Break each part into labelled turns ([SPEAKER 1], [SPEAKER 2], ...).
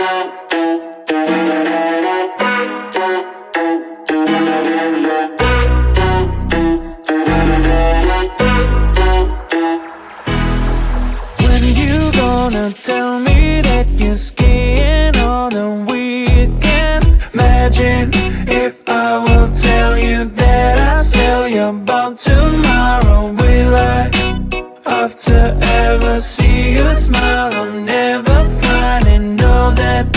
[SPEAKER 1] When you gonna tell me that you're skiing on a weekend? Imagine if I will tell you that I sell your boat tomorrow. Will I, after ever see you smile, I'll never finally know that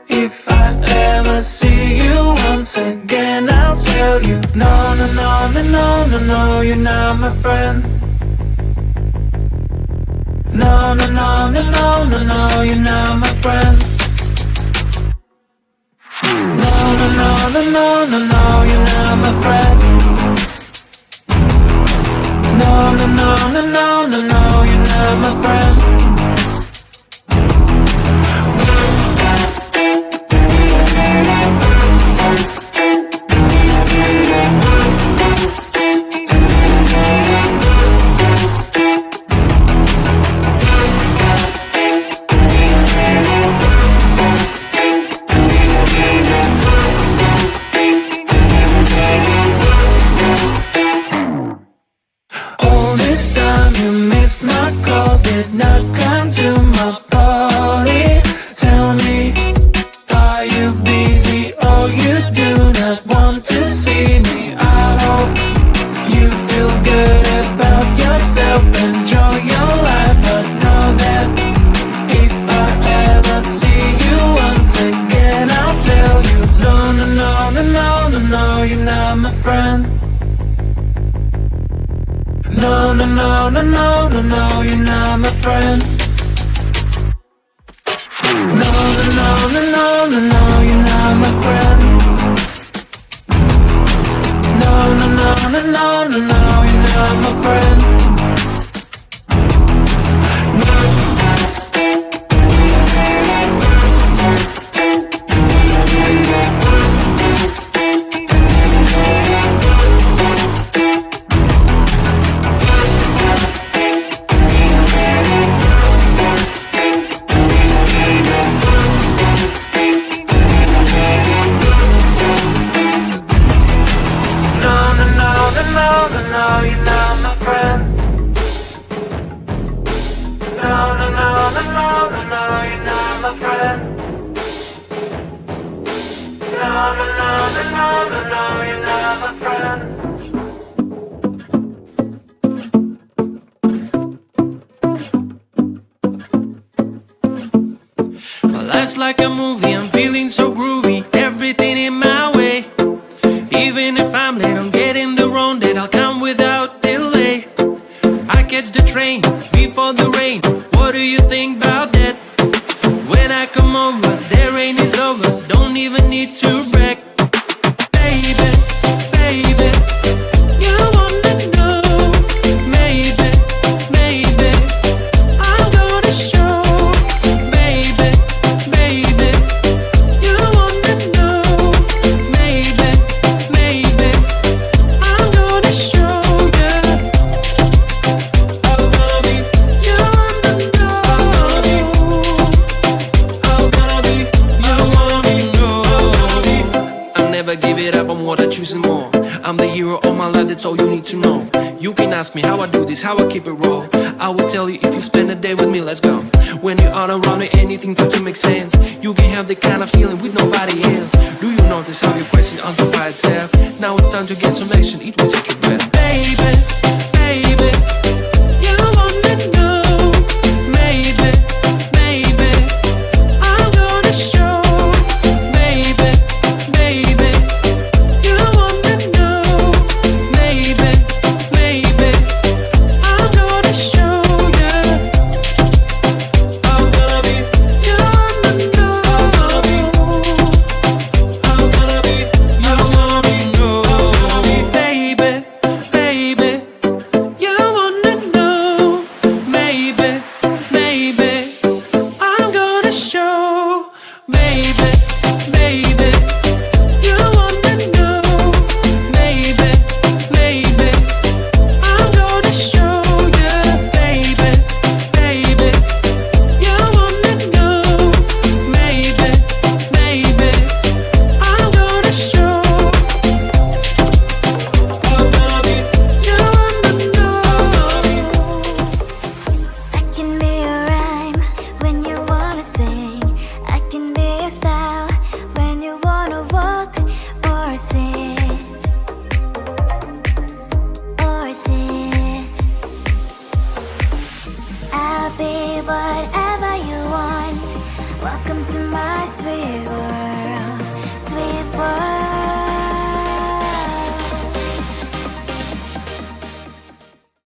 [SPEAKER 1] if I ever see you once again, I'll tell you, no, no, no, no, no, no, no, you're not my friend. No, no, no, no, no, no, no, you're not my friend. No, no, no, no, no, no, no, you're not my friend. No, no, no, no, no, no, no, you're not my friend. All this time you missed my calls, did not come to my party. Tell me, are you busy or you do not want to see me? I hope you feel good about yourself, enjoy your life, but know that if I ever see you once again, I'll tell you, no, no, no, no, no, no, no, you're not my friend. No, no, no, no, no, no, no, you're not my friend. No, no, no, no, no, no, no, you're not my friend. No, no, no, no, no, no, no, you're not my friend. Life's like a movie, I'm feeling so groovy, everything in my way. Even if I'm late, I'm getting the wrong date, I'll come without delay. I catch the train before the rain, what do you think about that? When I come over, the rain is over, don't even need to brag. Baby, baby, you wanna know, maybe, maybe, I'm gonna show. Baby, baby, you wanna know, maybe, maybe, I'm gonna show you. I'm gonna be, you wanna know, I'm gonna be, you wanna know. I'll never give it up, I'm what I choose and more. I'm the hero of my life, that's all you need to know. You can ask me how I do this, how I keep it raw. I will tell you if you spend a day with me, let's go. When you're all around me, anything for to make sense. You can have the kind of feeling with nobody else. Do you notice how your question answers by itself? Now it's time to get some action, it will take your breath. Baby, baby, you wanna know, maybe, maybe, I'm gonna show. Baby, baby, you wanna know, maybe, maybe, I'm gonna show you. I'm gonna be, you wanna know, I'm gonna be, you wanna know, baby, baby, you wanna know, maybe, maybe, I'm gonna show. Baby, baby, you wanna know, maybe, maybe, I'm gonna show you. Baby, baby, you wanna know, maybe,
[SPEAKER 2] Welcome to my sweet world.